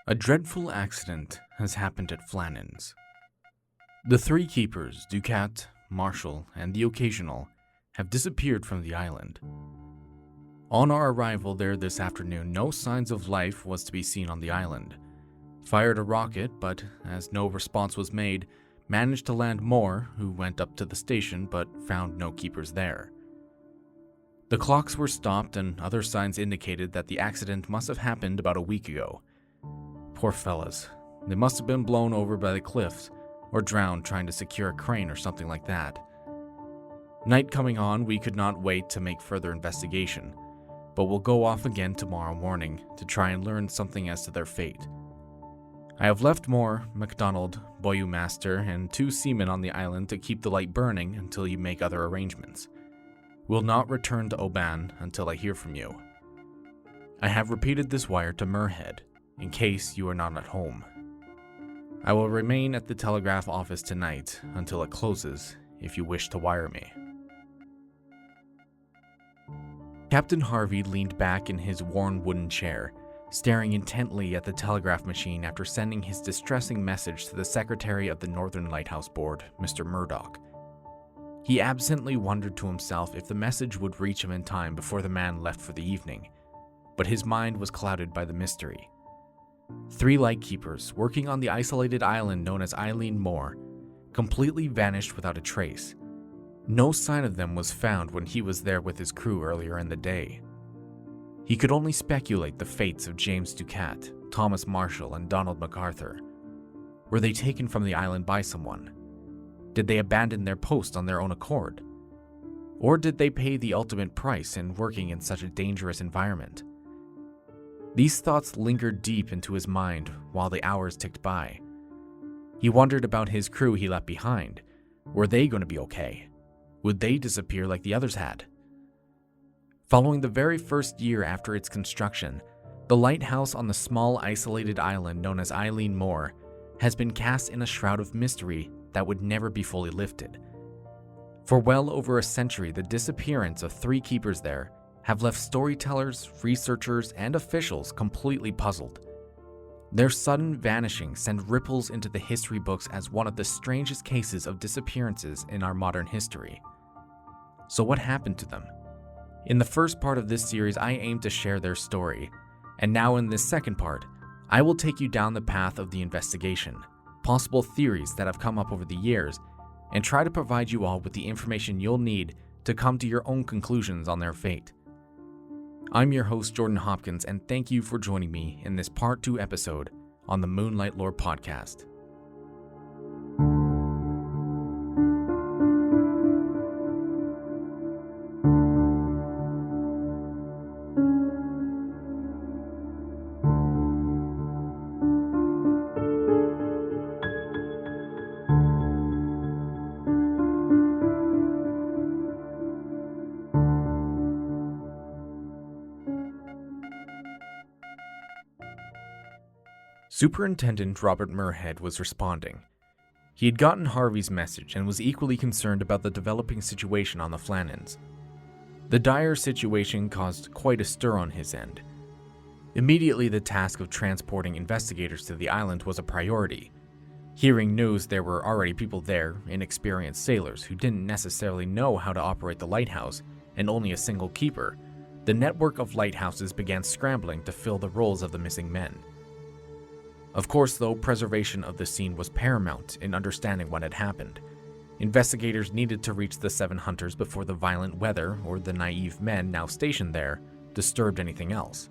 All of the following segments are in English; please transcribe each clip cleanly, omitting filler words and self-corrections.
A dreadful accident has happened at Flannan's. The three keepers, Ducat, Marshall, and the Occasional, have disappeared from the island. On our arrival there this afternoon, no signs of life was to be seen on the island. Fired a rocket, but as no response was made, managed to land more, who went up to the station but found no keepers there. The clocks were stopped and other signs indicated that the accident must have happened about a week ago. Poor fellas, they must have been blown over by the cliffs or drowned trying to secure a crane or something like that. Night coming on, we could not wait to make further investigation, but we'll go off again tomorrow morning to try and learn something as to their fate. I have left Moore, MacDonald, Boyu Master, and 2 seamen on the island to keep the light burning until you make other arrangements. We'll not return to Oban until I hear from you. I have repeated this wire to Muirhead, in case you are not at home. I will remain at the telegraph office tonight until it closes if you wish to wire me. Captain Harvey leaned back in his worn wooden chair, staring intently at the telegraph machine after sending his distressing message to the secretary of the Northern Lighthouse Board, Mr. Murdoch. He absently wondered to himself if the message would reach him in time before the man left for the evening, but his mind was clouded by the mystery. 3 lightkeepers working on the isolated island known as Eileen Moore completely vanished without a trace. No sign of them was found when he was there with his crew earlier in the day. He could only speculate the fates of James Ducat, Thomas Marshall, and Donald MacArthur. Were they taken from the island by someone? Did they abandon their post on their own accord? Or did they pay the ultimate price in working in such a dangerous environment? These thoughts lingered deep into his mind while the hours ticked by. He wondered about his crew he left behind. Were they going to be okay? Would they disappear like the others had? Following the very first year after its construction, the lighthouse on the small isolated island known as Eileen Moore has been cast in a shroud of mystery that would never be fully lifted. For well over a century, the disappearance of 3 keepers there have left storytellers, researchers, and officials completely puzzled. Their sudden vanishing sent ripples into the history books as one of the strangest cases of disappearances in our modern history. So what happened to them? In the first part of this series, I aim to share their story, and now in this second part, I will take you down the path of the investigation, possible theories that have come up over the years, and try to provide you all with the information you'll need to come to your own conclusions on their fate. I'm your host, Jordan Hopkins, and thank you for joining me in this Part 2 episode on the Moonlight Lore podcast. Superintendent Robert Muirhead was responding. He had gotten Harvey's message and was equally concerned about the developing situation on the Flannans. The dire situation caused quite a stir on his end. Immediately, the task of transporting investigators to the island was a priority. Hearing news there were already people there, inexperienced sailors who didn't necessarily know how to operate the lighthouse, and only a single keeper, the network of lighthouses began scrambling to fill the roles of the missing men. Of course, though, preservation of the scene was paramount in understanding what had happened. Investigators needed to reach the 7 hunters before the violent weather or the naive men now stationed there disturbed anything else.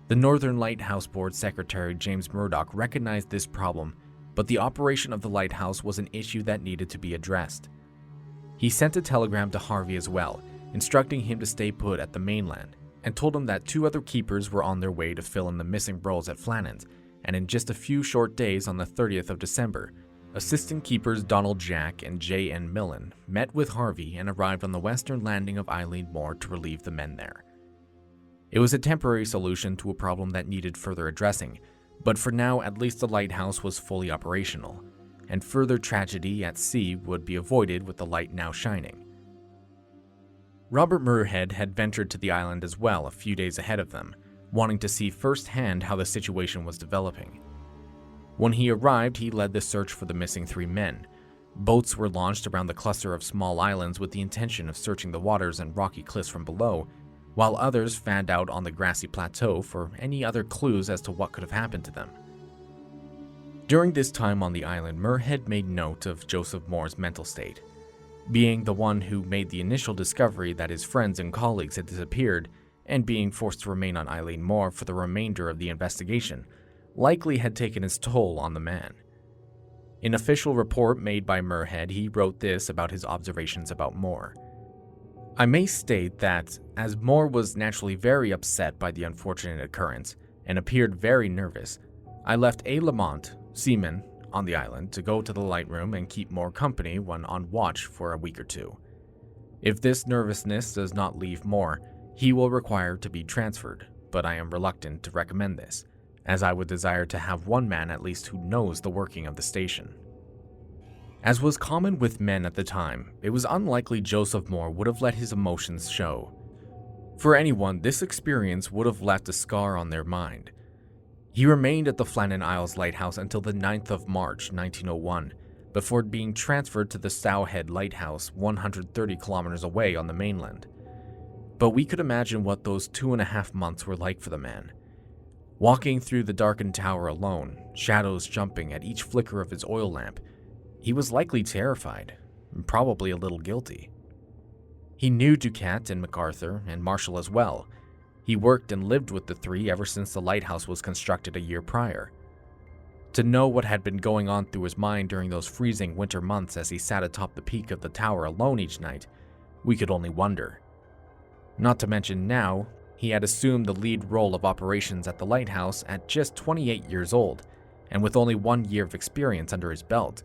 The Northern Lighthouse Board Secretary James Murdoch recognized this problem, but the operation of the lighthouse was an issue that needed to be addressed. He sent a telegram to Harvey as well, instructing him to stay put at the mainland, and told him that 2 other keepers were on their way to fill in the missing roles at Flannan's, and in just a few short days on the 30th of December, assistant keepers Donald Jack and J.N. Millen met with Harvey and arrived on the western landing of Eileen Moore to relieve the men there. It was a temporary solution to a problem that needed further addressing, but for now at least the lighthouse was fully operational, and further tragedy at sea would be avoided with the light now shining. Robert Muirhead had ventured to the island as well a few days ahead of them, wanting to see firsthand how the situation was developing. When he arrived, he led the search for the missing 3 men. Boats were launched around the cluster of small islands with the intention of searching the waters and rocky cliffs from below, while others fanned out on the grassy plateau for any other clues as to what could have happened to them. During this time on the island, Muirhead made note of Joseph Moore's mental state. Being the one who made the initial discovery that his friends and colleagues had disappeared, and being forced to remain on Eilean Mor for the remainder of the investigation, likely had taken its toll on the man. In an official report made by Muirhead, he wrote this about his observations about Moore. I may state that, as Moore was naturally very upset by the unfortunate occurrence and appeared very nervous, I left A. Lamont, seaman, on the island to go to the light room and keep Moore company when on watch for a week or 2. If this nervousness does not leave Moore, he will require to be transferred, but I am reluctant to recommend this, as I would desire to have one man at least who knows the working of the station. As was common with men at the time, it was unlikely Joseph Moore would have let his emotions show. For anyone, this experience would have left a scar on their mind. He remained at the Flannan Isles Lighthouse until the 9th of March 1901, before being transferred to the Sowhead Lighthouse 130 kilometers away on the mainland. But we could imagine what those 2.5 months were like for the man. Walking through the darkened tower alone, shadows jumping at each flicker of his oil lamp, he was likely terrified, and probably a little guilty. He knew Ducat and MacArthur and Marshall as well. He worked and lived with the 3 ever since the lighthouse was constructed a year prior. To know what had been going on through his mind during those freezing winter months as he sat atop the peak of the tower alone each night, we could only wonder. Not to mention now, he had assumed the lead role of operations at the lighthouse at just 28 years old, and with only 1 year of experience under his belt,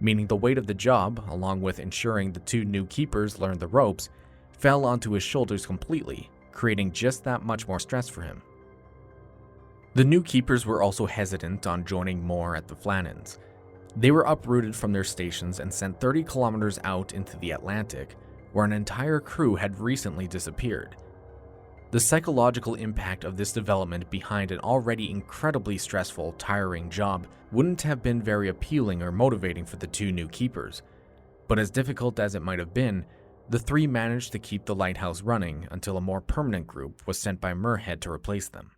meaning the weight of the job, along with ensuring the 2 new keepers learned the ropes, fell onto his shoulders completely, creating just that much more stress for him. The new keepers were also hesitant on joining Moore at the Flannans. They were uprooted from their stations and sent 30 kilometers out into the Atlantic, where an entire crew had recently disappeared. The psychological impact of this development behind an already incredibly stressful, tiring job wouldn't have been very appealing or motivating for the 2 new keepers, but as difficult as it might have been, the 3 managed to keep the lighthouse running until a more permanent group was sent by Muirhead to replace them.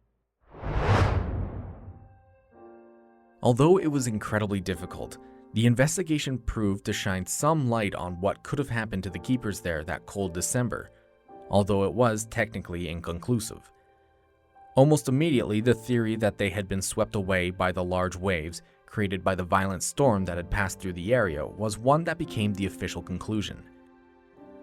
Although it was incredibly difficult, the investigation proved to shine some light on what could have happened to the keepers there that cold December, although it was technically inconclusive. Almost immediately, the theory that they had been swept away by the large waves created by the violent storm that had passed through the area was one that became the official conclusion.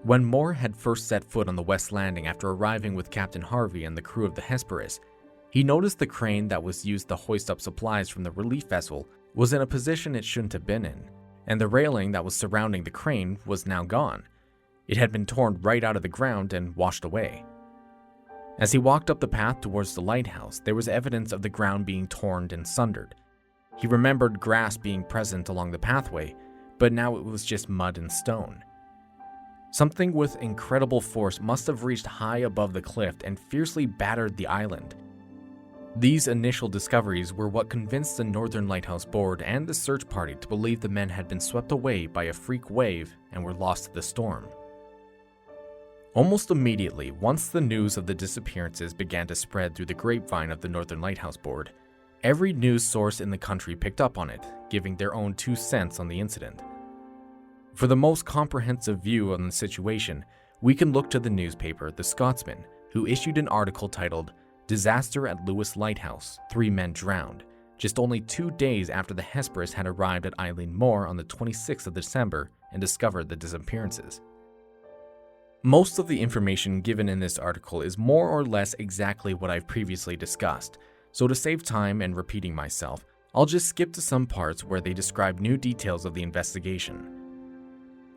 When Moore had first set foot on the West Landing after arriving with Captain Harvey and the crew of the Hesperus, he noticed the crane that was used to hoist up supplies from the relief vessel was in a position it shouldn't have been in, and the railing that was surrounding the crane was now gone. It had been torn right out of the ground and washed away. As he walked up the path towards the lighthouse, there was evidence of the ground being torn and sundered. He remembered grass being present along the pathway, but now it was just mud and stone. Something with incredible force must have reached high above the cliff and fiercely battered the island. These initial discoveries were what convinced the Northern Lighthouse Board and the search party to believe the men had been swept away by a freak wave and were lost to the storm. Almost immediately, once the news of the disappearances began to spread through the grapevine of the Northern Lighthouse Board, every news source in the country picked up on it, giving their own 2 cents on the incident. For the most comprehensive view on the situation, we can look to the newspaper The Scotsman, who issued an article titled "Disaster at Lewis Lighthouse, 3 Men Drowned," just only 2 days after the Hesperus had arrived at Eilean Mor on the 26th of December and discovered the disappearances. Most of the information given in this article is more or less exactly what I've previously discussed, so to save time and repeating myself, I'll just skip to some parts where they describe new details of the investigation.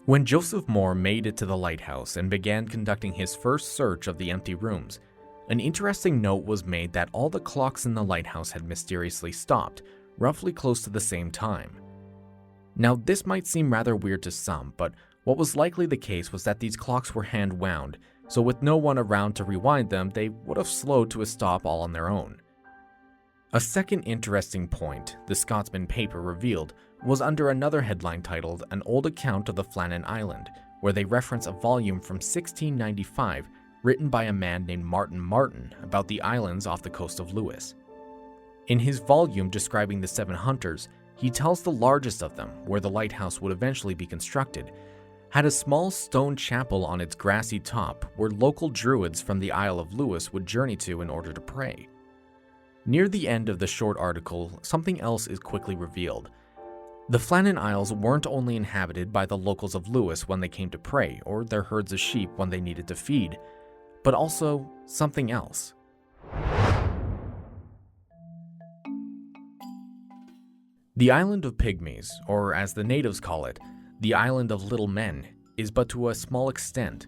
When Joseph Moore made it to the lighthouse and began conducting his first search of the empty rooms, an interesting note was made that all the clocks in the lighthouse had mysteriously stopped, roughly close to the same time. Now, this might seem rather weird to some, but what was likely the case was that these clocks were hand-wound, so with no one around to rewind them, they would have slowed to a stop all on their own. A second interesting point the Scotsman paper revealed was under another headline titled An Old Account of the Flannan Island, where they reference a volume from 1695 written by a man named Martin about the islands off the coast of Lewis. In his volume describing the 7 hunters, he tells the largest of them, where the lighthouse would eventually be constructed, had a small stone chapel on its grassy top where local druids from the Isle of Lewis would journey to in order to pray. Near the end of the short article, something else is quickly revealed. The Flannan Isles weren't only inhabited by the locals of Lewis when they came to pray, or their herds of sheep when they needed to feed, but also something else. The Island of Pygmies, or as the natives call it, the Island of Little Men, is but to a small extent.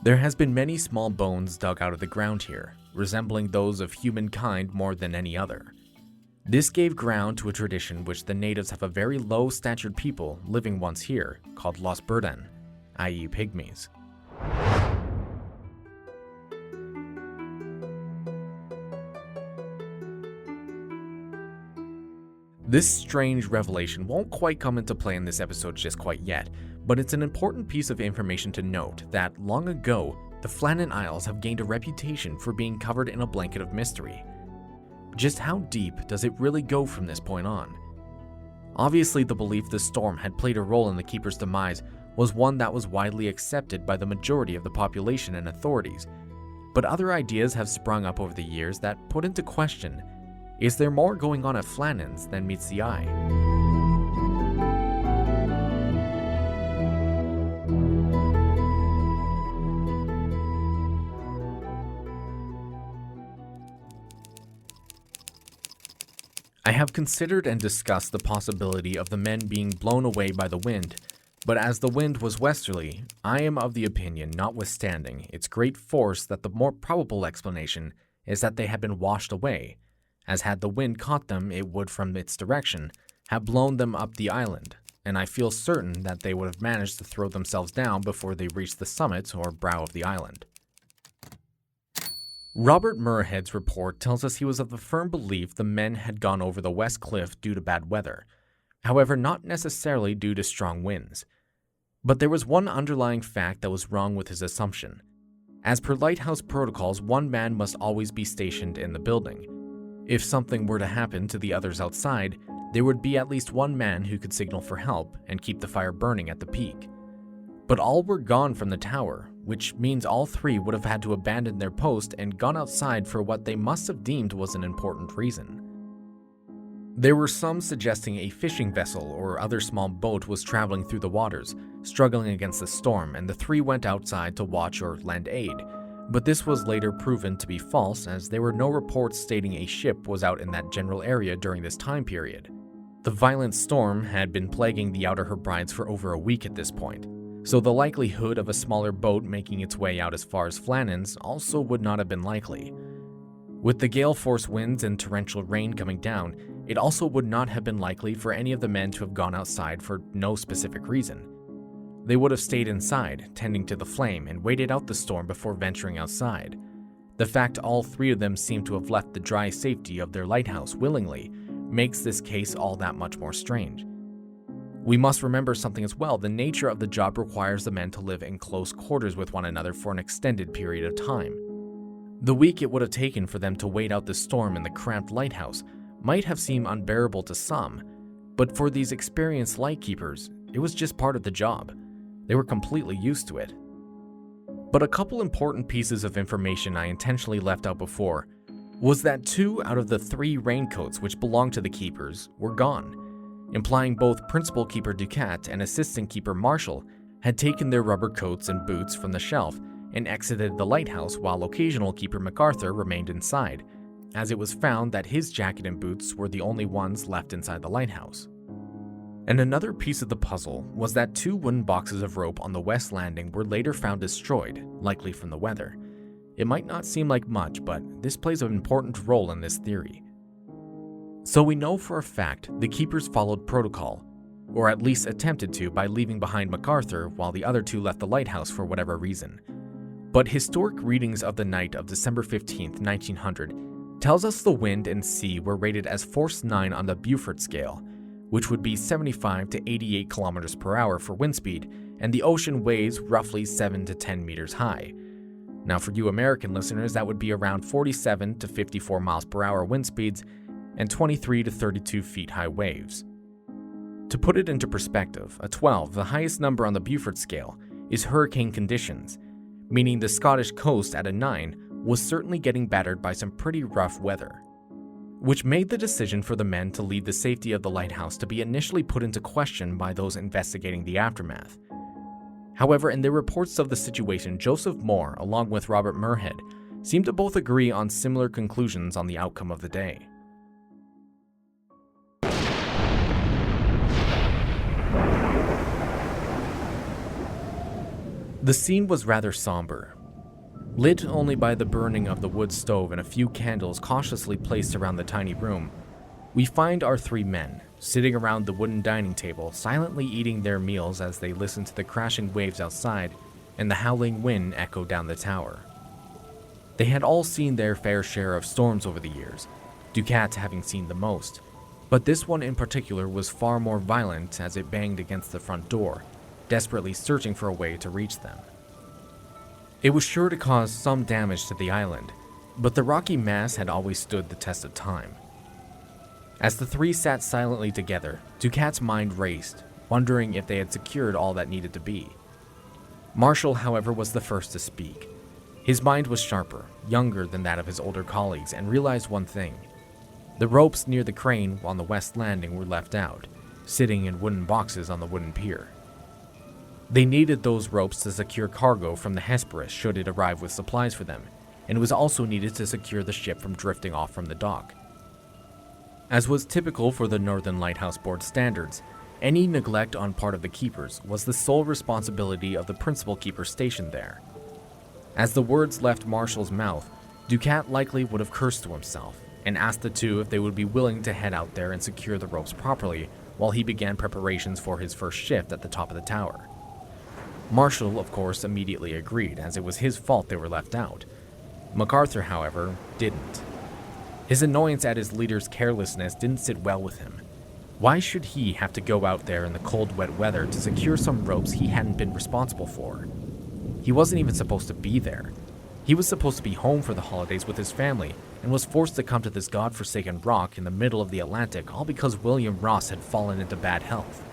There has been many small bones dug out of the ground here, resembling those of humankind more than any other. This gave ground to a tradition which the natives have a very low-statured people living once here, called Los Burdan, i.e. Pygmies. This strange revelation won't quite come into play in this episode just quite yet, but it's an important piece of information to note that long ago, the Flannan Isles have gained a reputation for being covered in a blanket of mystery. Just how deep does it really go from this point on? Obviously, the belief the storm had played a role in the keeper's demise was one that was widely accepted by the majority of the population and authorities, but other ideas have sprung up over the years that put into question, is there more going on at Flannan's than meets the eye? I have considered and discussed the possibility of the men being blown away by the wind, but as the wind was westerly, I am of the opinion, notwithstanding its great force, that the more probable explanation is that they had been washed away, as had the wind caught them, it would, from its direction, have blown them up the island, and I feel certain that they would have managed to throw themselves down before they reached the summit or brow of the island. Robert Muirhead's report tells us he was of the firm belief the men had gone over the west cliff due to bad weather, however not necessarily due to strong winds. But there was one underlying fact that was wrong with his assumption. As per lighthouse protocols, one man must always be stationed in the building. If something were to happen to the others outside, there would be at least one man who could signal for help and keep the fire burning at the peak. But all were gone from the tower, which means all 3 would have had to abandon their post and gone outside for what they must have deemed was an important reason. There were some suggesting a fishing vessel or other small boat was traveling through the waters, struggling against the storm, and the 3 went outside to watch or lend aid. But this was later proven to be false, as there were no reports stating a ship was out in that general area during this time period. The violent storm had been plaguing the Outer Hebrides for over a week at this point, so the likelihood of a smaller boat making its way out as far as Flannan's also would not have been likely. With the gale-force winds and torrential rain coming down, it also would not have been likely for any of the men to have gone outside for no specific reason. They would have stayed inside, tending to the flame, and waited out the storm before venturing outside. The fact all 3 of them seem to have left the dry safety of their lighthouse willingly makes this case all that much more strange. We must remember something as well. The nature of the job requires the men to live in close quarters with one another for an extended period of time. The week it would have taken for them to wait out the storm in the cramped lighthouse might have seemed unbearable to some, but for these experienced lightkeepers, it was just part of the job. They were completely used to it. But a couple important pieces of information I intentionally left out before was that 2 out of the 3 raincoats which belonged to the keepers were gone, implying both Principal Keeper Ducat and Assistant Keeper Marshall had taken their rubber coats and boots from the shelf and exited the lighthouse, while Occasional Keeper MacArthur remained inside, as it was found that his jacket and boots were the only ones left inside the lighthouse. And another piece of the puzzle was that 2 wooden boxes of rope on the west landing were later found destroyed, likely from the weather. It might not seem like much, but this plays an important role in this theory. So we know for a fact the keepers followed protocol, or at least attempted to by leaving behind MacArthur while the other 2 left the lighthouse for whatever reason. But historic readings of the night of December 15, 1900, tells us the wind and sea were rated as force 9 on the Beaufort scale, which would be 75 to 88 kilometers per hour for wind speed, and the ocean waves roughly 7 to 10 meters high. Now for you American listeners, that would be around 47 to 54 miles per hour wind speeds and 23 to 32 feet high waves. To put it into perspective, a 12, the highest number on the Beaufort scale, is hurricane conditions, meaning the Scottish coast at a 9 was certainly getting battered by some pretty rough weather, which made the decision for the men to lead the safety of the lighthouse to be initially put into question by those investigating the aftermath. However, in their reports of the situation, Joseph Moore, along with Robert Muirhead, seemed to both agree on similar conclusions on the outcome of the day. The scene was rather somber. Lit only by the burning of the wood stove and a few candles cautiously placed around the tiny room, we find our three men sitting around the wooden dining table, silently eating their meals as they listen to the crashing waves outside and the howling wind echo down the tower. They had all seen their fair share of storms over the years, Ducat having seen the most, but this one in particular was far more violent as it banged against the front door, desperately searching for a way to reach them. It was sure to cause some damage to the island, but the rocky mass had always stood the test of time. As the three sat silently together, Ducat's mind raced, wondering if they had secured all that needed to be. Marshall, however, was the first to speak. His mind was sharper, younger than that of his older colleagues, and realized one thing. The ropes near the crane on the west landing were left out, sitting in wooden boxes on the wooden pier. They needed those ropes to secure cargo from the Hesperus should it arrive with supplies for them, and it was also needed to secure the ship from drifting off from the dock. As was typical for the Northern Lighthouse Board standards, any neglect on part of the keepers was the sole responsibility of the principal keeper stationed there. As the words left Marshall's mouth, Ducat likely would have cursed to himself and asked the two if they would be willing to head out there and secure the ropes properly while he began preparations for his first shift at the top of the tower. Marshall, of course, immediately agreed, as it was his fault they were left out. MacArthur, however, didn't. His annoyance at his leader's carelessness didn't sit well with him. Why should he have to go out there in the cold, wet weather to secure some ropes he hadn't been responsible for? He wasn't even supposed to be there. He was supposed to be home for the holidays with his family and was forced to come to this godforsaken rock in the middle of the Atlantic all because William Ross had fallen into bad health.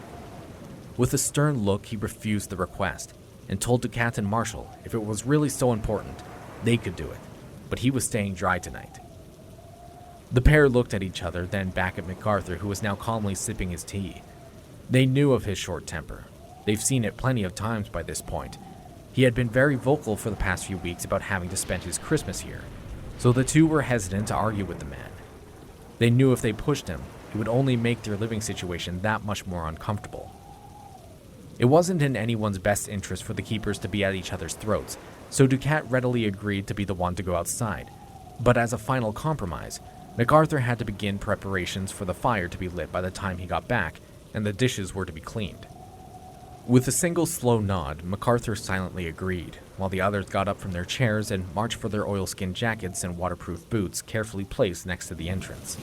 With a stern look, he refused the request and told Ducat and Marshall if it was really so important, they could do it, but he was staying dry tonight. The pair looked at each other, then back at MacArthur, who was now calmly sipping his tea. They knew of his short temper. They've seen it plenty of times by this point. He had been very vocal for the past few weeks about having to spend his Christmas here, so the two were hesitant to argue with the man. They knew if they pushed him, it would only make their living situation that much more uncomfortable. It wasn't in anyone's best interest for the keepers to be at each other's throats, so Ducat readily agreed to be the one to go outside. But as a final compromise, MacArthur had to begin preparations for the fire to be lit by the time he got back, and the dishes were to be cleaned. With a single slow nod, MacArthur silently agreed, while the others got up from their chairs and marched for their oilskin jackets and waterproof boots carefully placed next to the entrance.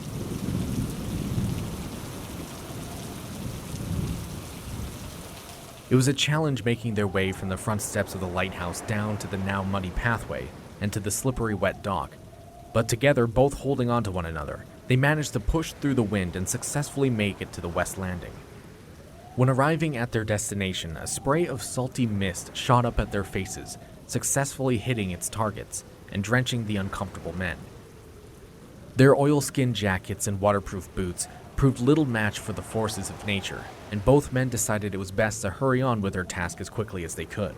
It was a challenge making their way from the front steps of the lighthouse down to the now muddy pathway and to the slippery wet dock, but together, both holding on to one another, they managed to push through the wind and successfully make it to the west landing. When arriving at their destination, a spray of salty mist shot up at their faces, successfully hitting its targets and drenching the uncomfortable men. Their oilskin jackets and waterproof boots proved little match for the forces of nature, and both men decided it was best to hurry on with their task as quickly as they could.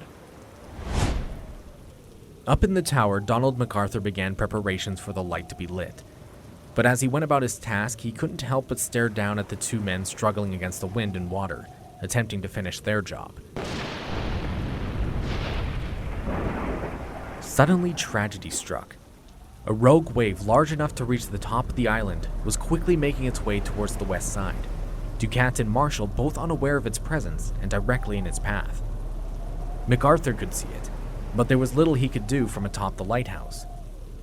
Up in the tower, Donald MacArthur began preparations for the light to be lit. But as he went about his task, he couldn't help but stare down at the two men struggling against the wind and water, attempting to finish their job. Suddenly, tragedy struck. A rogue wave large enough to reach the top of the island was quickly making its way towards the west side, Ducat and Marshall both unaware of its presence and directly in its path. MacArthur could see it. but there was little he could do from atop the lighthouse.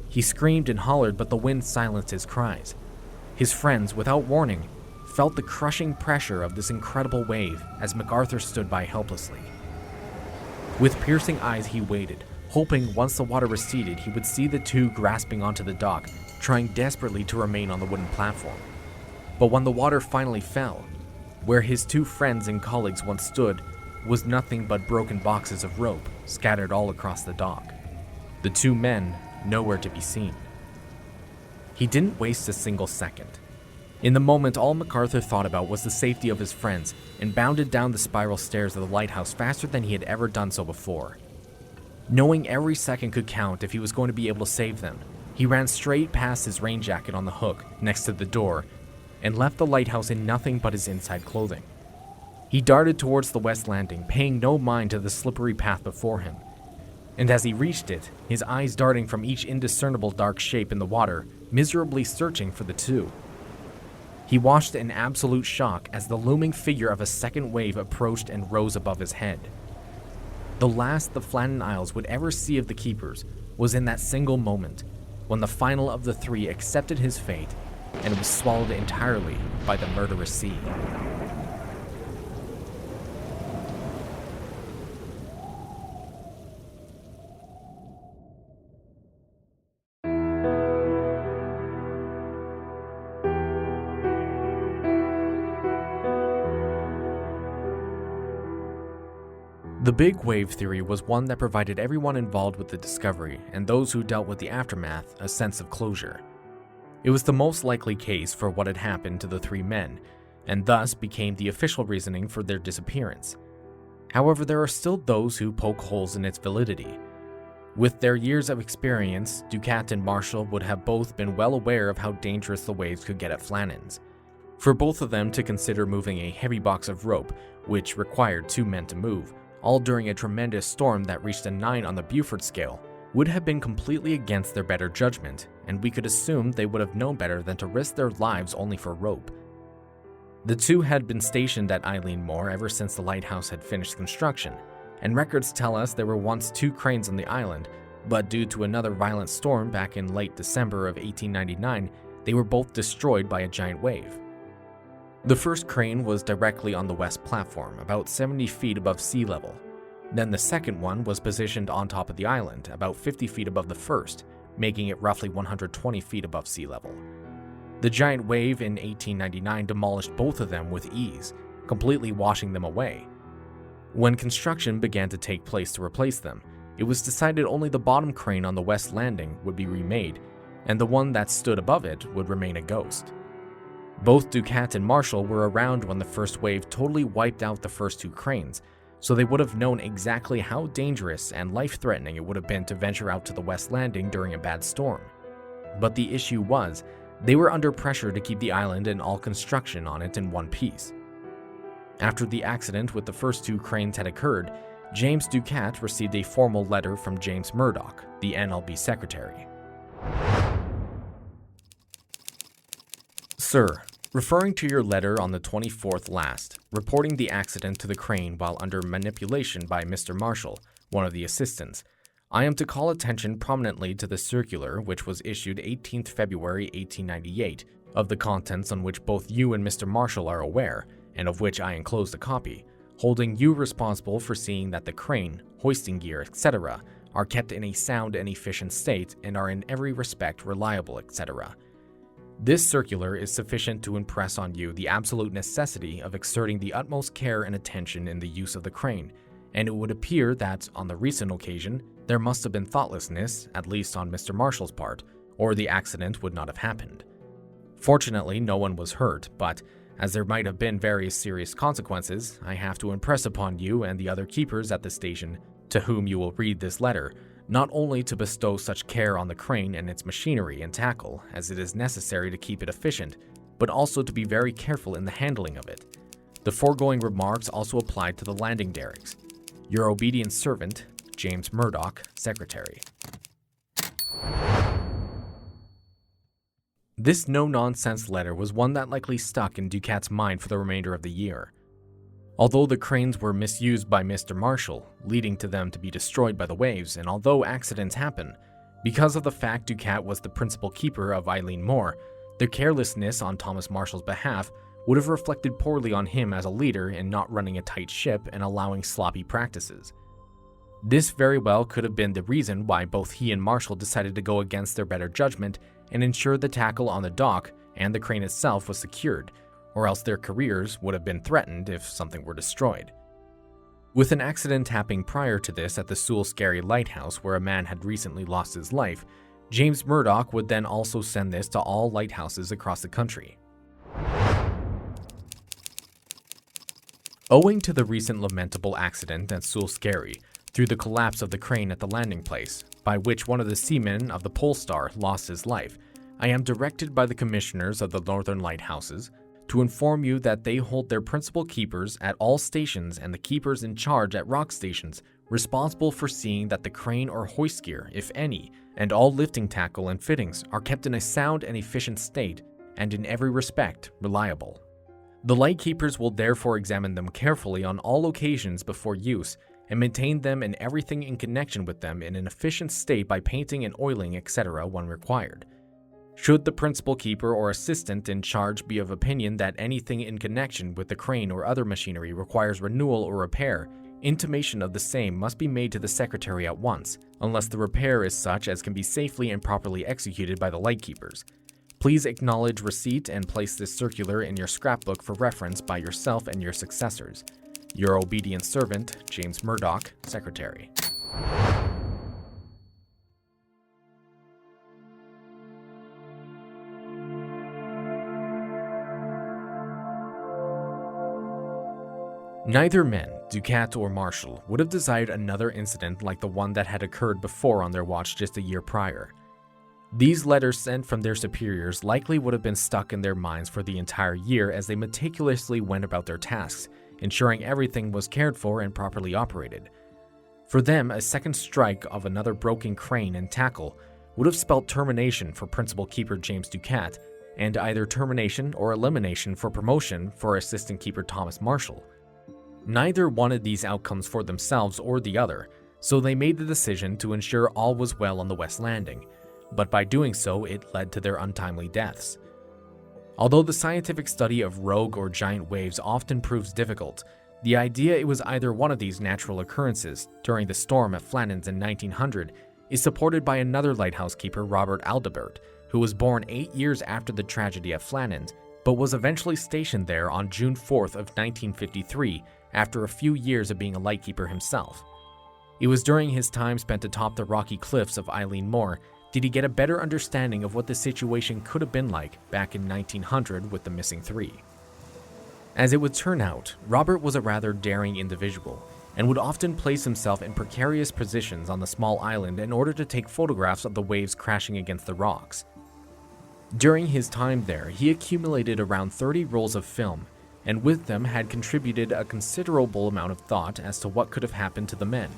He screamed and hollered, but the wind silenced his cries. His friends, without warning, felt the crushing pressure of this incredible wave as MacArthur stood by helplessly. With piercing eyes, he waited, hoping once the water receded, he would see the two grasping onto the dock, trying desperately to remain on the wooden platform. But when the water finally fell, where his two friends and colleagues once stood was nothing but broken boxes of rope scattered all across the dock. The two men nowhere to be seen. He didn't waste a single second. In the moment, all MacArthur thought about was the safety of his friends and bounded down the spiral stairs of the lighthouse faster than he had ever done so before. Knowing every second could count if he was going to be able to save them, he ran straight past his rain jacket on the hook next to the door and left the lighthouse in nothing but his inside clothing. He darted towards the west landing, paying no mind to the slippery path before him. And as he reached it, his eyes darting from each indiscernible dark shape in the water, miserably searching for the two. He watched in absolute shock as the looming figure of a second wave approached and rose above his head. The last the Flannan Isles would ever see of the keepers was in that single moment, when the final of the three accepted his fate and was swallowed entirely by the murderous sea. The big wave theory was one that provided everyone involved with the discovery and those who dealt with the aftermath a sense of closure. It was the most likely case for what had happened to the three men, and thus became the official reasoning for their disappearance. However, there are still those who poke holes in its validity. With their years of experience, Ducat and Marshall would have both been well aware of how dangerous the waves could get at Flannan's. For both of them to consider moving a heavy box of rope, which required two men to move, all during a tremendous storm that reached a 9 on the Beaufort scale, would have been completely against their better judgment, and we could assume they would have known better than to risk their lives only for rope. The two had been stationed at Eileen Moor ever since the lighthouse had finished construction, and records tell us there were once 2 cranes on the island, but due to another violent storm back in late December of 1899, they were both destroyed by a giant wave. The first crane was directly on the west platform, about 70 feet above sea level. Then the second one was positioned on top of the island, about 50 feet above the first, making it roughly 120 feet above sea level. The giant wave in 1899 demolished both of them with ease, completely washing them away. When construction began to take place to replace them, it was decided only the bottom crane on the west landing would be remade, and the one that stood above it would remain a ghost. Both Ducat and Marshall were around when the first wave totally wiped out the first 2 cranes, so they would have known exactly how dangerous and life-threatening it would have been to venture out to the west landing during a bad storm. But the issue was, they were under pressure to keep the island and all construction on it in one piece. After the accident with the first 2 cranes had occurred, James Ducat received a formal letter from James Murdoch, the NLB secretary. Sir, referring to your letter on the 24th last, reporting the accident to the crane while under manipulation by Mr. Marshall, one of the assistants, I am to call attention prominently to the circular which was issued 18th February 1898, of the contents on which both you and Mr. Marshall are aware, and of which I enclosed a copy, holding you responsible for seeing that the crane, hoisting gear, etc., are kept in a sound and efficient state and are in every respect reliable, etc. This circular is sufficient to impress on you the absolute necessity of exerting the utmost care and attention in the use of the crane, and it would appear that, on the recent occasion, there must have been thoughtlessness, at least on Mr. Marshall's part, or the accident would not have happened. Fortunately, no one was hurt, but, as there might have been various serious consequences, I have to impress upon you and the other keepers at the station, to whom you will read this letter, not only to bestow such care on the crane and its machinery and tackle as it is necessary to keep it efficient, but also to be very careful in the handling of it. The foregoing remarks also apply to the landing derricks. Your obedient servant, James Murdoch, Secretary. This no-nonsense letter was one that likely stuck in Ducat's mind for the remainder of the year. Although the cranes were misused by Mr. Marshall, leading to them to be destroyed by the waves, and although accidents happen, because of the fact Ducat was the principal keeper of Eileen Moore, their carelessness on Thomas Marshall's behalf would have reflected poorly on him as a leader in not running a tight ship and allowing sloppy practices. This very well could have been the reason why both he and Marshall decided to go against their better judgment and ensure the tackle on the dock and the crane itself was secured, or else their careers would have been threatened if something were destroyed. With an accident happening prior to this at the Sewell Scarry Lighthouse where a man had recently lost his life, James Murdoch would then also send this to all lighthouses across the country. Owing to the recent lamentable accident at Sewell Scarry, through the collapse of the crane at the landing place, by which one of the seamen of the Polestar lost his life, I am directed by the commissioners of the Northern Lighthouses to inform you that they hold their principal keepers at all stations and the keepers in charge at rock stations responsible for seeing that the crane or hoist gear, if any, and all lifting tackle and fittings are kept in a sound and efficient state and in every respect reliable. The lightkeepers will therefore examine them carefully on all occasions before use and maintain them and everything in connection with them in an efficient state by painting and oiling, etc. when required. Should the principal keeper or assistant in charge be of opinion that anything in connection with the crane or other machinery requires renewal or repair, intimation of the same must be made to the secretary at once, unless the repair is such as can be safely and properly executed by the lightkeepers. Please acknowledge receipt and place this circular in your scrapbook for reference by yourself and your successors. Your obedient servant, James Murdoch, Secretary. Neither men, Ducat or Marshall, would have desired another incident like the one that had occurred before on their watch just a year prior. These letters sent from their superiors likely would have been stuck in their minds for the entire year as they meticulously went about their tasks, ensuring everything was cared for and properly operated. For them, a second strike of another broken crane and tackle would have spelled termination for Principal Keeper James Ducat, and either termination or elimination for promotion for Assistant Keeper Thomas Marshall. Neither wanted these outcomes for themselves or the other, so they made the decision to ensure all was well on the West Landing, but by doing so it led to their untimely deaths. Although the scientific study of rogue or giant waves often proves difficult, the idea it was either one of these natural occurrences during the storm at Flannan's in 1900 is supported by another lighthouse keeper, Robert Aldebert, who was born 8 years after the tragedy at Flannan's, but was eventually stationed there on June 4th of 1953 after a few years of being a lightkeeper himself. It was during his time spent atop the rocky cliffs of Eileen Moore did he get a better understanding of what the situation could have been like back in 1900 with the missing three. As it would turn out, Robert was a rather daring individual and would often place himself in precarious positions on the small island in order to take photographs of the waves crashing against the rocks. During his time there, he accumulated around 30 rolls of film, and with them had contributed a considerable amount of thought as to what could have happened to the men.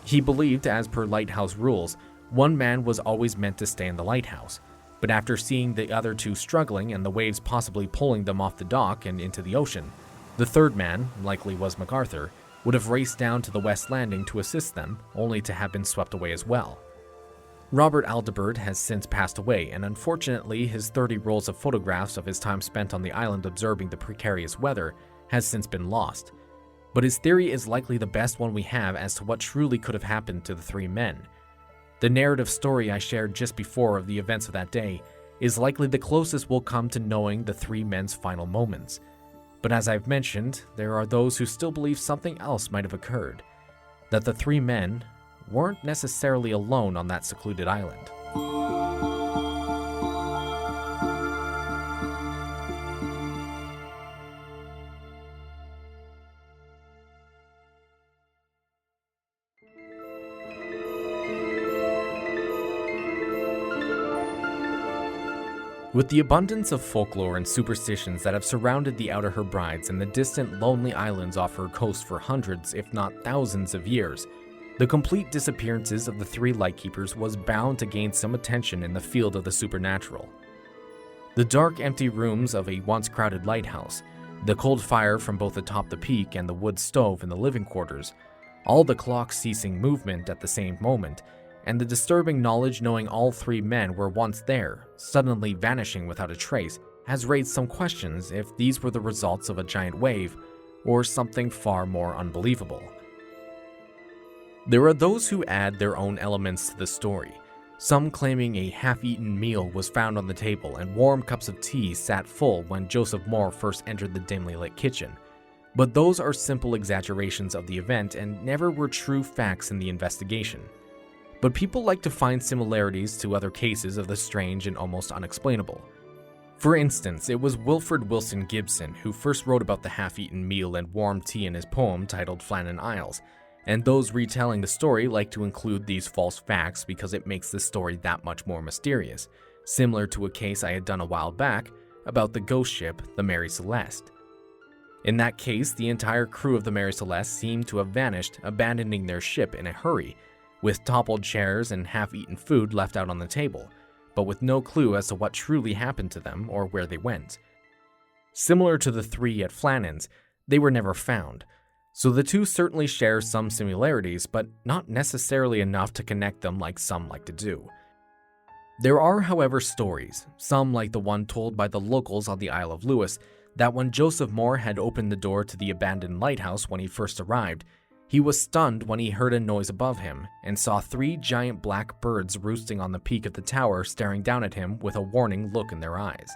He believed, as per lighthouse rules, one man was always meant to stay in the lighthouse, but after seeing the other two struggling and the waves possibly pulling them off the dock and into the ocean, the third man, likely was MacArthur, would have raced down to the West Landing to assist them, only to have been swept away as well. Robert Aldebert has since passed away, and unfortunately his 30 rolls of photographs of his time spent on the island observing the precarious weather has since been lost. But his theory is likely the best one we have as to what truly could have happened to the three men. The narrative story I shared just before of the events of that day is likely the closest we'll come to knowing the three men's final moments. But as I've mentioned, there are those who still believe something else might have occurred, that the three men weren't necessarily alone on that secluded island. With the abundance of folklore and superstitions that have surrounded the Outer Hebrides and the distant lonely islands off her coast for hundreds, if not thousands of years, the complete disappearances of the three lightkeepers was bound to gain some attention in the field of the supernatural. The dark, empty rooms of a once crowded lighthouse, The cold fire from both atop the peak and the wood stove in the living quarters, all the clocks ceasing movement at the same moment, and the disturbing knowledge knowing all three men were once there, suddenly vanishing without a trace, has raised some questions if these were the results of a giant wave or something far more unbelievable. There are those who add their own elements to the story, some claiming a half-eaten meal was found on the table and warm cups of tea sat full when Joseph Moore first entered the dimly lit kitchen. But those are simple exaggerations of the event and never were true facts in the investigation. But people like to find similarities to other cases of the strange and almost unexplainable. For instance, it was Wilfred Wilson Gibson who first wrote about the half-eaten meal and warm tea in his poem titled Flannan Isles, and those retelling the story like to include these false facts because it makes the story that much more mysterious, similar to a case I had done a while back about the ghost ship, the Mary Celeste. In that case, the entire crew of the Mary Celeste seemed to have vanished, abandoning their ship in a hurry, with toppled chairs and half-eaten food left out on the table, but with no clue as to what truly happened to them or where they went. Similar to the three at Flannan's, they were never found, so the two certainly share some similarities, but not necessarily enough to connect them like some like to do. There are, however, stories, some like the one told by the locals on the Isle of Lewis, that when Joseph Moore had opened the door to the abandoned lighthouse when he first arrived, he was stunned when he heard a noise above him and saw three giant black birds roosting on the peak of the tower staring down at him with a warning look in their eyes.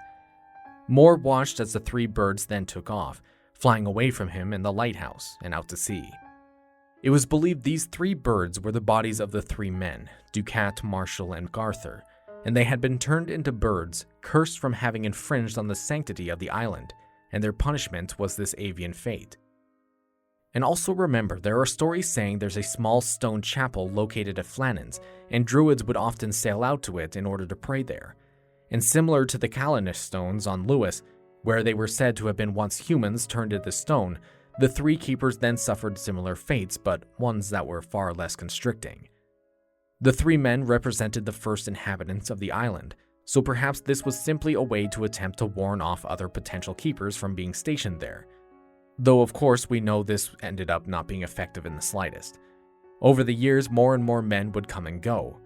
Moore watched as the three birds then took off, flying away from him and the lighthouse and out to sea. It was believed these three birds were the bodies of the three men, Ducat, Marshall, and Garther, and they had been turned into birds, cursed from having infringed on the sanctity of the island, and their punishment was this avian fate. And also remember, there are stories saying there's a small stone chapel located at Flannan's, and druids would often sail out to it in order to pray there. And similar to the Callanish stones on Lewis, where they were said to have been once humans turned into stone, the three keepers then suffered similar fates, but ones that were far less constricting. The three men represented the first inhabitants of the island, so perhaps this was simply a way to attempt to warn off other potential keepers from being stationed there. Though of course we know this ended up not being effective in the slightest. Over the years, more and more men would come and go.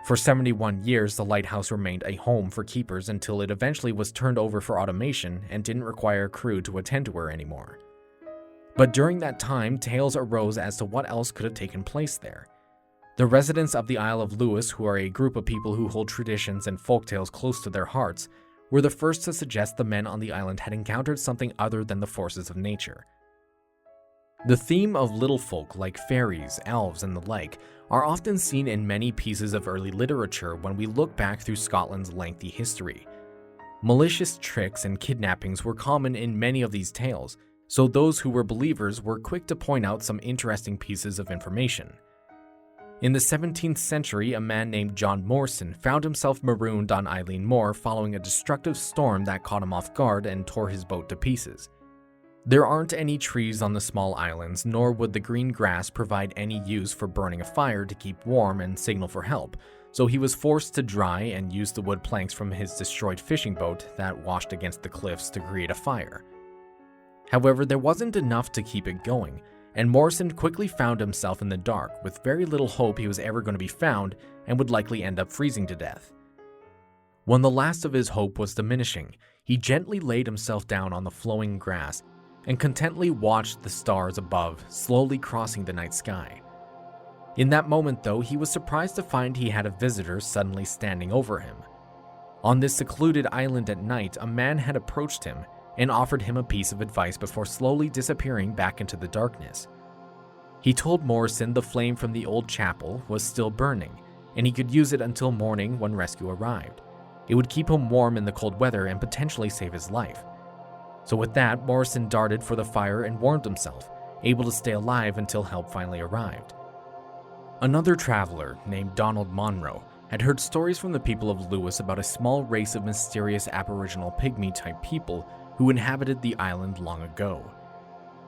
For 71 years, the lighthouse remained a home for keepers until it eventually was turned over for automation and didn't require a crew to attend to her anymore. But during that time, tales arose as to what else could have taken place there. The residents of the Isle of Lewis, who are a group of people who hold traditions and folktales close to their hearts, were the first to suggest the men on the island had encountered something other than the forces of nature. The theme of little folk like fairies, elves, and the like are often seen in many pieces of early literature when we look back through Scotland's lengthy history. Malicious tricks and kidnappings were common in many of these tales, so those who were believers were quick to point out some interesting pieces of information. In the 17th century, a man named John Morrison found himself marooned on Eilean Moor following a destructive storm that caught him off guard and tore his boat to pieces. There aren't any trees on the small islands, nor would the green grass provide any use for burning a fire to keep warm and signal for help, so he was forced to dry and use the wood planks from his destroyed fishing boat that washed against the cliffs to create a fire. However, there wasn't enough to keep it going, and Morrison quickly found himself in the dark with very little hope he was ever going to be found and would likely end up freezing to death. When the last of his hope was diminishing, he gently laid himself down on the flowing grass and contentedly watched the stars above slowly crossing the night sky. In that moment, though, he was surprised to find he had a visitor suddenly standing over him. On this secluded island at night, a man had approached him and offered him a piece of advice before slowly disappearing back into the darkness. He told Morrison the flame from the old chapel was still burning, and he could use it until morning when rescue arrived. It would keep him warm in the cold weather and potentially save his life. So with that, Morrison darted for the fire and warmed himself, able to stay alive until help finally arrived. Another traveler, named Donald Monroe, had heard stories from the people of Lewis about a small race of mysterious aboriginal pygmy-type people who inhabited the island long ago.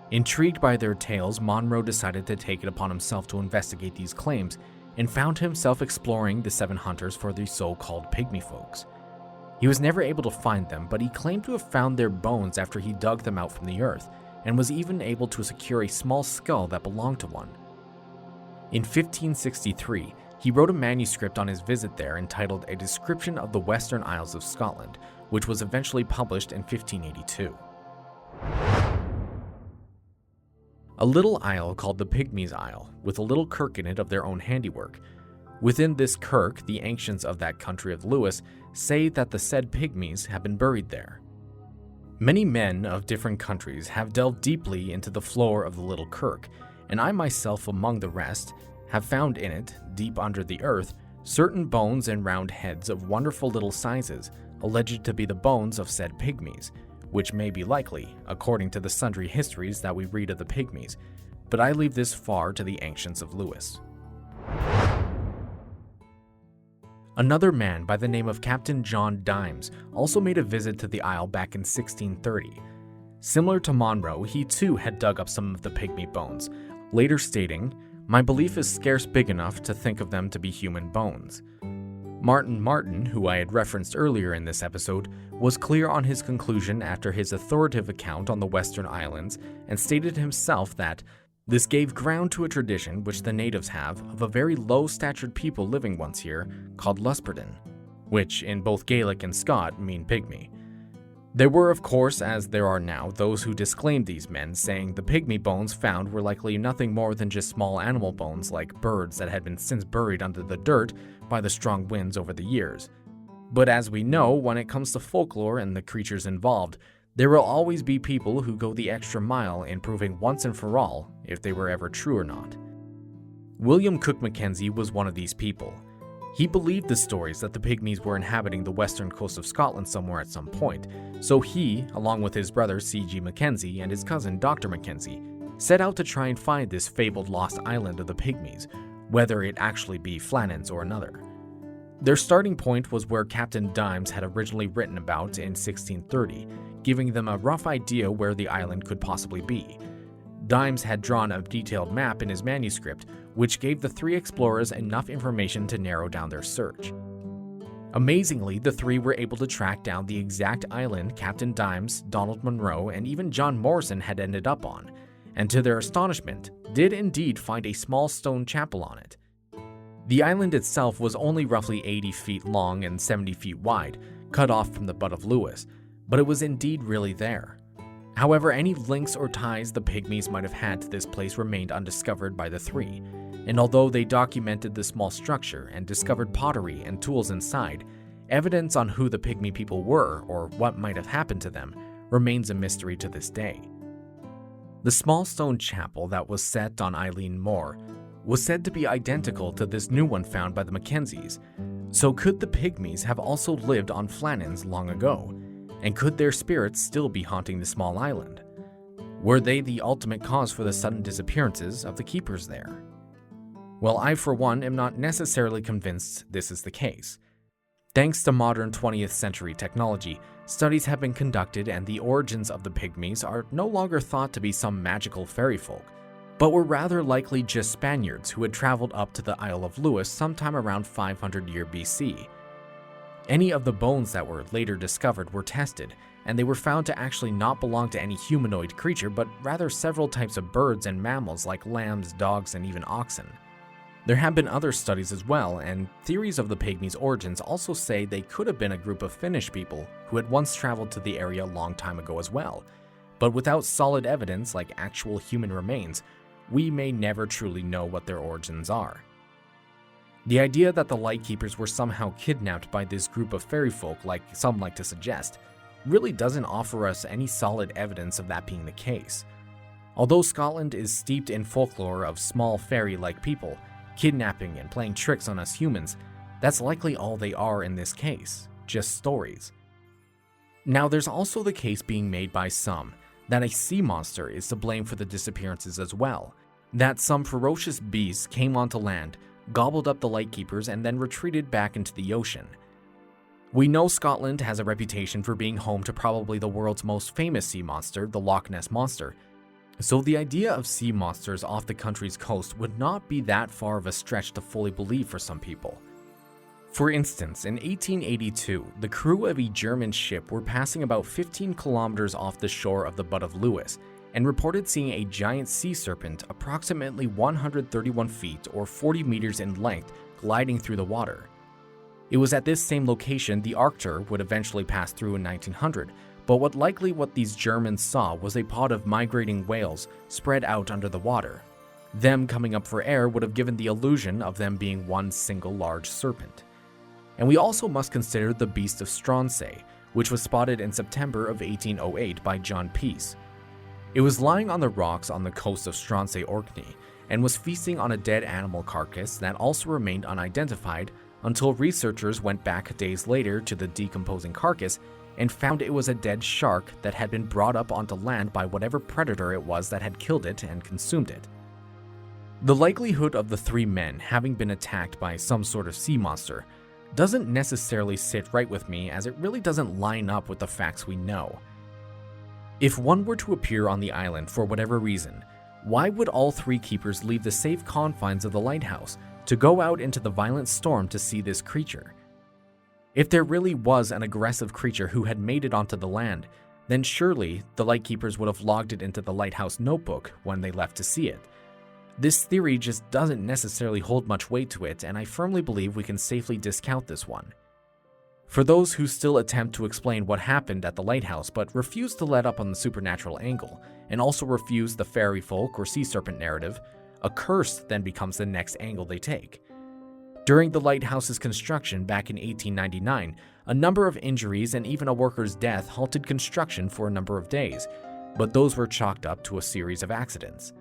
Intrigued by their tales, Monroe decided to take it upon himself to investigate these claims and found himself exploring the Seven Hunters for the so-called pygmy folks. He was never able to find them, but he claimed to have found their bones after he dug them out from the earth, and was even able to secure a small skull that belonged to one. In 1563, he wrote a manuscript on his visit there entitled A Description of the Western Isles of Scotland, which was eventually published in 1582. A little isle called the Pygmies' Isle, with a little kirk in it of their own handiwork. Within this kirk, the ancients of that country of Lewis say that the said pygmies have been buried there. Many men of different countries have delved deeply into the floor of the little kirk, and I myself among the rest have found in it, deep under the earth, certain bones and round heads of wonderful little sizes, alleged to be the bones of said pygmies, which may be likely, according to the sundry histories that we read of the pygmies, but I leave this far to the ancients of Lewis. Another man by the name of Captain John Dymes also made a visit to the isle back in 1630. Similar to Monroe, he too had dug up some of the pygmy bones, later stating, "My belief is scarce big enough to think of them to be human bones." Martin, who I had referenced earlier in this episode, was clear on his conclusion after his authoritative account on the Western Islands and stated himself that this gave ground to a tradition which the natives have of a very low-statured people living once here called Lusperden, which in both Gaelic and Scot mean pygmy. There were, of course, as there are now, those who disclaimed these men, saying the pygmy bones found were likely nothing more than just small animal bones like birds that had been since buried under the dirt by the strong winds over the years. But as we know, when it comes to folklore and the creatures involved, there will always be people who go the extra mile in proving once and for all if they were ever true or not. William Cook Mackenzie was one of these people. He believed the stories that the pygmies were inhabiting the western coast of Scotland somewhere at some point, so he, along with his brother C.G. Mackenzie and his cousin Dr. Mackenzie, set out to try and find this fabled lost island of the pygmies, whether it actually be Flannan's or another. Their starting point was where Captain Dymes had originally written about in 1630, giving them a rough idea where the island could possibly be. Dymes had drawn a detailed map in his manuscript, which gave the three explorers enough information to narrow down their search. Amazingly, the three were able to track down the exact island Captain Dymes, Donald Munro, and even John Morrison had ended up on, and to their astonishment, did indeed find a small stone chapel on it. The island itself was only roughly 80 feet long and 70 feet wide, cut off from the Butt of Lewis, but it was indeed really there. However, any links or ties the pygmies might have had to this place remained undiscovered by the three, and although they documented the small structure and discovered pottery and tools inside, evidence on who the pygmy people were or what might have happened to them remains a mystery to this day. The small stone chapel that was set on Eileen Moor was said to be identical to this new one found by the Mackenzies. So could the pygmies have also lived on Flannan's long ago? And could their spirits still be haunting the small island? Were they the ultimate cause for the sudden disappearances of the keepers there? Well, I for one am not necessarily convinced this is the case. Thanks to modern 20th century technology, studies have been conducted and the origins of the pygmies are no longer thought to be some magical fairy folk, but were rather likely just Spaniards who had traveled up to the Isle of Lewis sometime around 500 year BC. Any of the bones that were later discovered were tested, and they were found to actually not belong to any humanoid creature, but rather several types of birds and mammals like lambs, dogs, and even oxen. There have been other studies as well, and theories of the pygmies' origins also say they could have been a group of Finnish people who had once traveled to the area a long time ago as well. But without solid evidence like actual human remains, we may never truly know what their origins are. The idea that the Lightkeepers were somehow kidnapped by this group of fairy folk, like some like to suggest, really doesn't offer us any solid evidence of that being the case. Although Scotland is steeped in folklore of small fairy-like people, kidnapping and playing tricks on us humans, that's likely all they are in this case, just stories. Now, there's also the case being made by some that a sea monster is to blame for the disappearances as well, that some ferocious beasts came onto land, gobbled up the Lightkeepers, and then retreated back into the ocean. We know Scotland has a reputation for being home to probably the world's most famous sea monster, the Loch Ness Monster, so the idea of sea monsters off the country's coast would not be that far of a stretch to fully believe for some people. For instance, in 1882, the crew of a German ship were passing about 15 kilometers off the shore of the Butt of Lewis and reported seeing a giant sea serpent approximately 131 feet or 40 meters in length gliding through the water. It was at this same location the Arctur would eventually pass through in 1900, but what these Germans saw was a pod of migrating whales spread out under the water. Them coming up for air would have given the illusion of them being one single large serpent. And we also must consider the beast of Stronsay, which was spotted in September of 1808 by John Peace. It was lying on the rocks on the coast of Stronsay, Orkney, and was feasting on a dead animal carcass that also remained unidentified until researchers went back days later to the decomposing carcass and found it was a dead shark that had been brought up onto land by whatever predator it was that had killed it and consumed it. The likelihood of the three men having been attacked by some sort of sea monster doesn't necessarily sit right with me, as it really doesn't line up with the facts we know. If one were to appear on the island for whatever reason, why would all three keepers leave the safe confines of the lighthouse to go out into the violent storm to see this creature? If there really was an aggressive creature who had made it onto the land, then surely the lightkeepers would have logged it into the lighthouse notebook when they left to see it. This theory just doesn't necessarily hold much weight to it, and I firmly believe we can safely discount this one. For those who still attempt to explain what happened at the lighthouse but refuse to let up on the supernatural angle, and also refuse the fairy folk or sea serpent narrative, a curse then becomes the next angle they take. During the lighthouse's construction back in 1899, a number of injuries and even a worker's death halted construction for a number of days, but those were chalked up to a series of accidents.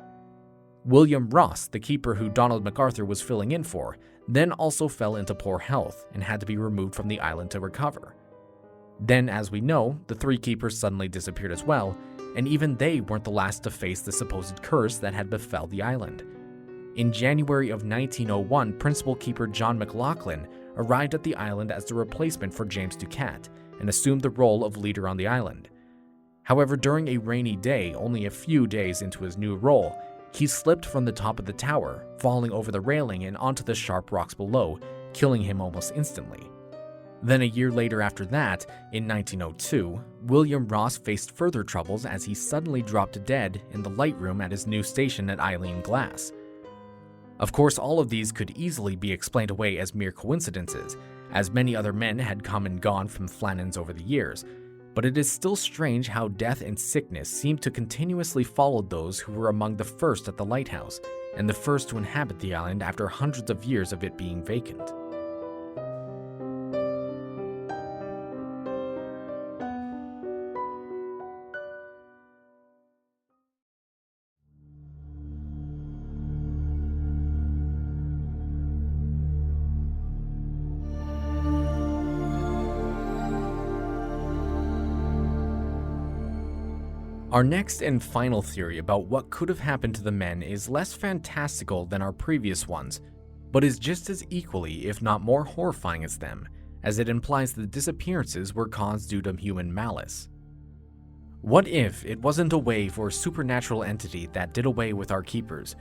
William Ross, the keeper who Donald MacArthur was filling in for, then also fell into poor health and had to be removed from the island to recover. Then, as we know, the three keepers suddenly disappeared as well, and even they weren't the last to face the supposed curse that had befell the island. In January of 1901, principal keeper John McLaughlin arrived at the island as the replacement for James Ducat and assumed the role of leader on the island. However, during a rainy day, only a few days into his new role, he slipped from the top of the tower, falling over the railing and onto the sharp rocks below, killing him almost instantly. Then a year later after that, in 1902, William Ross faced further troubles as he suddenly dropped dead in the light room at his new station at Eileen Glass. Of course, all of these could easily be explained away as mere coincidences, as many other men had come and gone from Flannans over the years, but it is still strange how death and sickness seem to continuously follow those who were among the first at the lighthouse, and the first to inhabit the island after hundreds of years of it being vacant. Our next and final theory about what could have happened to the men is less fantastical than our previous ones, but is just as equally, if not more horrifying as them, as it implies the disappearances were caused due to human malice. What if it wasn't a way for a supernatural entity that did away with our keepers,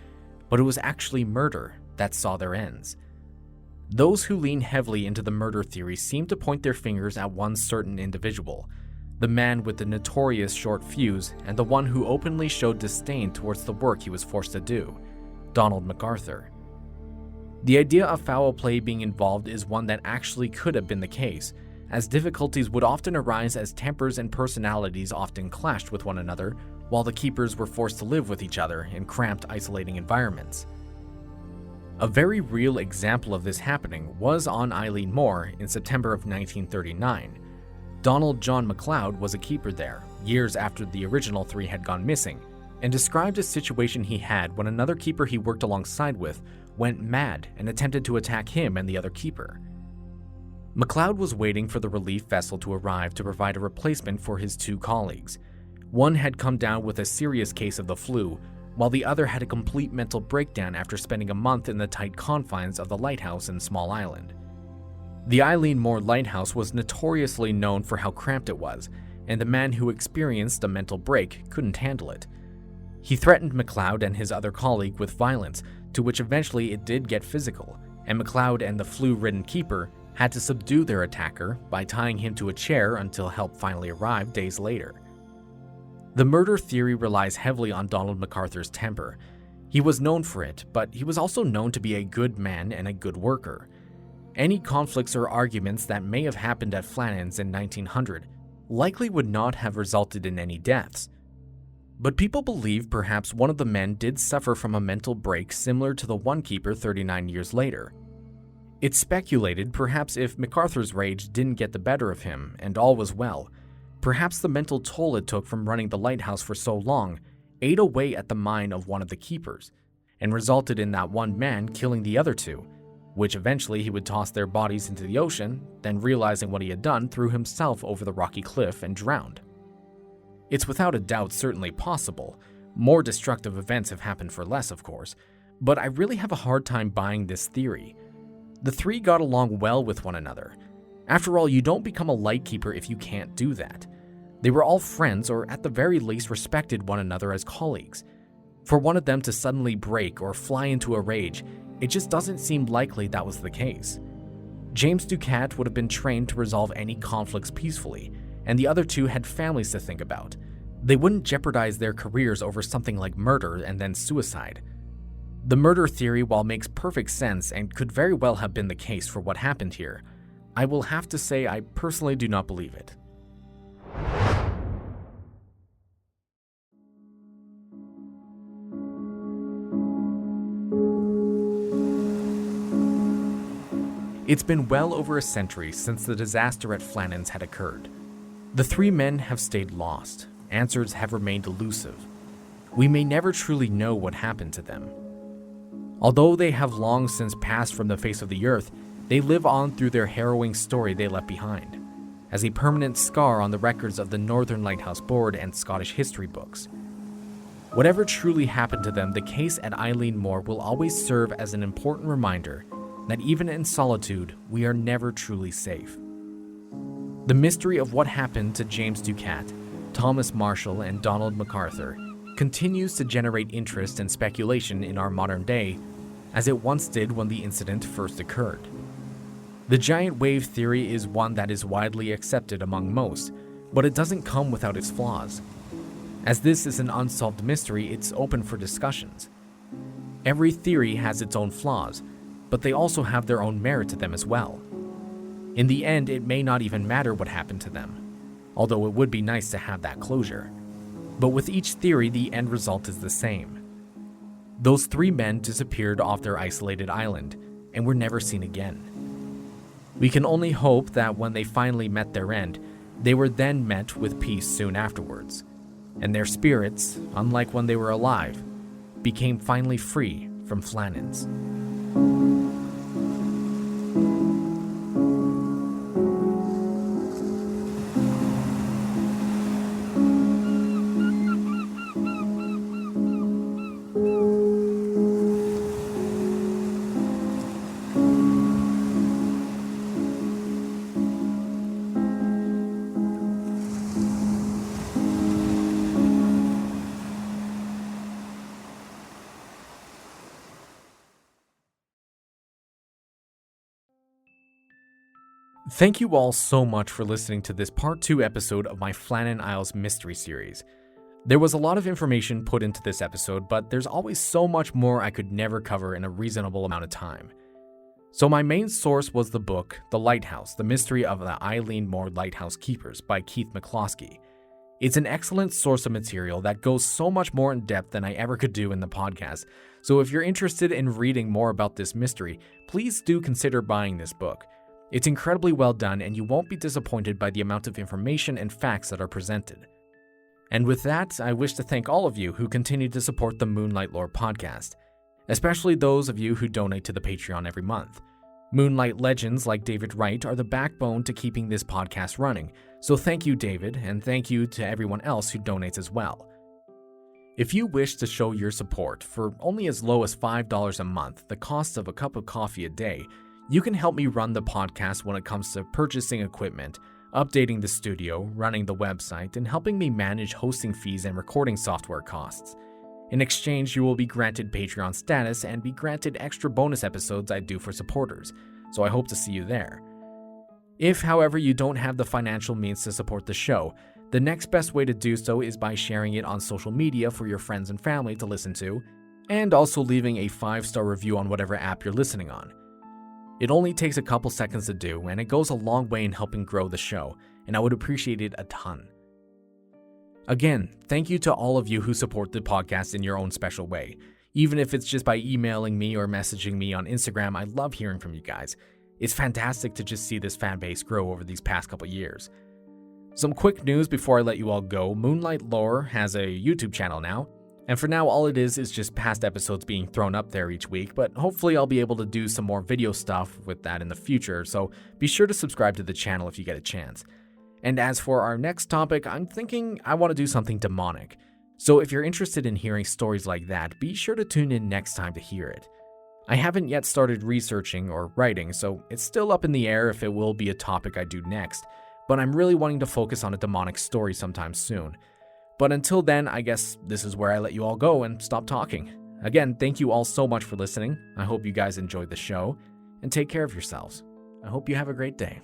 but it was actually murder that saw their ends? Those who lean heavily into the murder theory seem to point their fingers at one certain individual, the man with the notorious short fuse and the one who openly showed disdain towards the work he was forced to do, Donald MacArthur. The idea of foul play being involved is one that actually could have been the case, as difficulties would often arise as tempers and personalities often clashed with one another, while the keepers were forced to live with each other in cramped, isolating environments. A very real example of this happening was on Eileen Moor in September of 1939. Donald John MacLeod was a keeper there, years after the original three had gone missing, and described a situation he had when another keeper he worked alongside with went mad and attempted to attack him and the other keeper. MacLeod was waiting for the relief vessel to arrive to provide a replacement for his two colleagues. One had come down with a serious case of the flu, while the other had a complete mental breakdown after spending a month in the tight confines of the lighthouse in Small Island. The Eileen Moor Lighthouse was notoriously known for how cramped it was, and the man who experienced a mental break couldn't handle it. He threatened MacLeod and his other colleague with violence, to which eventually it did get physical, and MacLeod and the flu-ridden keeper had to subdue their attacker by tying him to a chair until help finally arrived days later. The murder theory relies heavily on Donald MacArthur's temper. He was known for it, but he was also known to be a good man and a good worker. Any conflicts or arguments that may have happened at Flannan's in 1900 likely would not have resulted in any deaths. But people believe perhaps one of the men did suffer from a mental break similar to the one keeper 39 years later. It's speculated perhaps if MacArthur's rage didn't get the better of him and all was well, perhaps the mental toll it took from running the lighthouse for so long ate away at the mind of one of the keepers and resulted in that one man killing the other two, which eventually he would toss their bodies into the ocean, then realizing what he had done, threw himself over the rocky cliff and drowned. It's without a doubt certainly possible. More destructive events have happened for less, of course, but I really have a hard time buying this theory. The three got along well with one another. After all, you don't become a lightkeeper if you can't do that. They were all friends, or at the very least respected one another as colleagues. For one of them to suddenly break or fly into a rage, it just doesn't seem likely that was the case. James Ducat would have been trained to resolve any conflicts peacefully, and the other two had families to think about. They wouldn't jeopardize their careers over something like murder and then suicide. The murder theory, while makes perfect sense and could very well have been the case for what happened here, I will have to say I personally do not believe it. It's been well over a century since the disaster at Flannan's had occurred. The three men have stayed lost. Answers have remained elusive. We may never truly know what happened to them. Although they have long since passed from the face of the earth, they live on through their harrowing story they left behind, as a permanent scar on the records of the Northern Lighthouse Board and Scottish history books. Whatever truly happened to them, the case at Eilean Mor will always serve as an important reminder that even in solitude, we are never truly safe. The mystery of what happened to James Ducat, Thomas Marshall, and Donald MacArthur continues to generate interest and speculation in our modern day, as it once did when the incident first occurred. The giant wave theory is one that is widely accepted among most, but it doesn't come without its flaws. As this is an unsolved mystery, it's open for discussions. Every theory has its own flaws, but they also have their own merit to them as well. In the end, it may not even matter what happened to them, although it would be nice to have that closure. But with each theory, the end result is the same. Those three men disappeared off their isolated island and were never seen again. We can only hope that when they finally met their end, they were then met with peace soon afterwards, and their spirits, unlike when they were alive, became finally free from Flannan's. Thank you all so much for listening to this part 2 episode of my Flannan Isles Mystery series. There was a lot of information put into this episode, but there's always so much more I could never cover in a reasonable amount of time. So my main source was the book, The Lighthouse, The Mystery of the Eilean Mor Lighthouse Keepers by Keith McCloskey. It's an excellent source of material that goes so much more in depth than I ever could do in the podcast, so if you're interested in reading more about this mystery, please do consider buying this book. It's incredibly well done, and you won't be disappointed by the amount of information and facts that are presented. And with that, I wish to thank all of you who continue to support the Moonlight Lore podcast, especially those of you who donate to the Patreon every month. Moonlight legends like David Wright are the backbone to keeping this podcast running, so thank you, David, and thank you to everyone else who donates as well. If you wish to show your support for only as low as $5 a month, the cost of a cup of coffee a day, you can help me run the podcast when it comes to purchasing equipment, updating the studio, running the website, and helping me manage hosting fees and recording software costs. In exchange, you will be granted Patreon status and be granted extra bonus episodes I do for supporters, so I hope to see you there. If, however, you don't have the financial means to support the show, the next best way to do so is by sharing it on social media for your friends and family to listen to, and also leaving a 5-star review on whatever app you're listening on. It only takes a couple seconds to do, and it goes a long way in helping grow the show, and I would appreciate it a ton. Again, thank you to all of you who support the podcast in your own special way. Even if it's just by emailing me or messaging me on Instagram, I love hearing from you guys. It's fantastic to just see this fan base grow over these past couple years. Some quick news before I let you all go. Moonlight Lore has a YouTube channel now, and for now all it is just past episodes being thrown up there each week, but hopefully I'll be able to do some more video stuff with that in the future, so be sure to subscribe to the channel if you get a chance. And as for our next topic, I'm thinking I want to do something demonic. So if you're interested in hearing stories like that, be sure to tune in next time to hear it. I haven't yet started researching or writing, so it's still up in the air if it will be a topic I do next, but I'm really wanting to focus on a demonic story sometime soon. But until then, I guess this is where I let you all go and stop talking. Again, thank you all so much for listening. I hope you guys enjoyed the show, and take care of yourselves. I hope you have a great day.